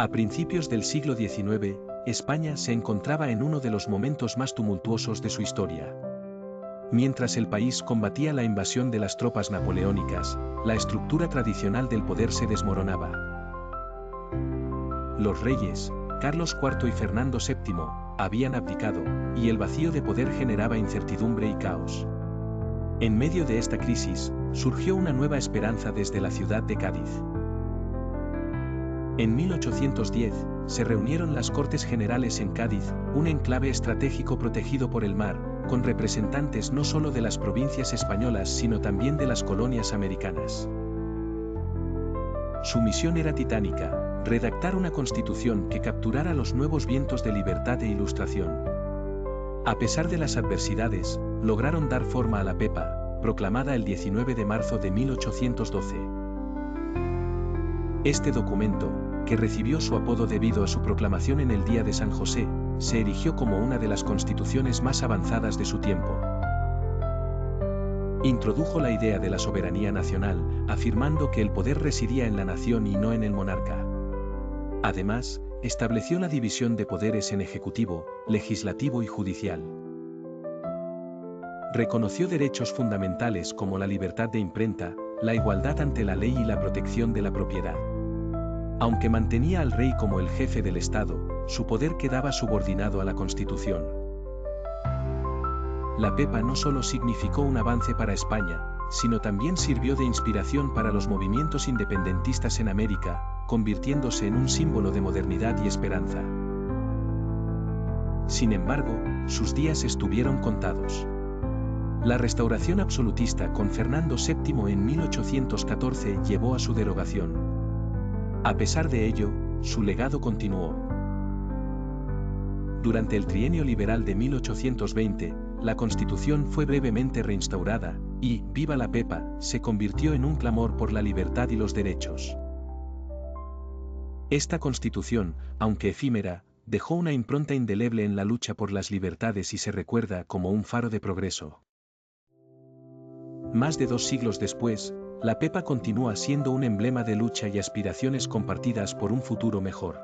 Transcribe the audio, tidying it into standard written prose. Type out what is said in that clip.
A principios del siglo XIX, España se encontraba en uno de los momentos más tumultuosos de su historia. Mientras el país combatía la invasión de las tropas napoleónicas, la estructura tradicional del poder se desmoronaba. Los reyes, Carlos IV y Fernando VII, habían abdicado, y el vacío de poder generaba incertidumbre y caos. En medio de esta crisis, surgió una nueva esperanza desde la ciudad de Cádiz. En 1810, se reunieron las Cortes Generales en Cádiz, un enclave estratégico protegido por el mar, con representantes no solo de las provincias españolas sino también de las colonias americanas. Su misión era titánica: redactar una constitución que capturara los nuevos vientos de libertad e ilustración. A pesar de las adversidades, lograron dar forma a la PEPA, proclamada el 19 de marzo de 1812. Este documento, que recibió su apodo debido a su proclamación en el Día de San José, se erigió como una de las constituciones más avanzadas de su tiempo. Introdujo la idea de la soberanía nacional, afirmando que el poder residía en la nación y no en el monarca. Además, estableció la división de poderes en ejecutivo, legislativo y judicial. Reconoció derechos fundamentales como la libertad de imprenta, la igualdad ante la ley y la protección de la propiedad. Aunque mantenía al rey como el jefe del Estado, su poder quedaba subordinado a la Constitución. La PEPA no solo significó un avance para España, sino también sirvió de inspiración para los movimientos independentistas en América, convirtiéndose en un símbolo de modernidad y esperanza. Sin embargo, sus días estuvieron contados. La restauración absolutista con Fernando VII en 1814 llevó a su derogación. A pesar de ello, su legado continuó. Durante el trienio liberal de 1820, la Constitución fue brevemente reinstaurada, y «Viva la PEPA» se convirtió en un clamor por la libertad y los derechos. Esta Constitución, aunque efímera, dejó una impronta indeleble en la lucha por las libertades y se recuerda como un faro de progreso. Más de 2 siglos después, la PEPA continúa siendo un emblema de lucha y aspiraciones compartidas por un futuro mejor.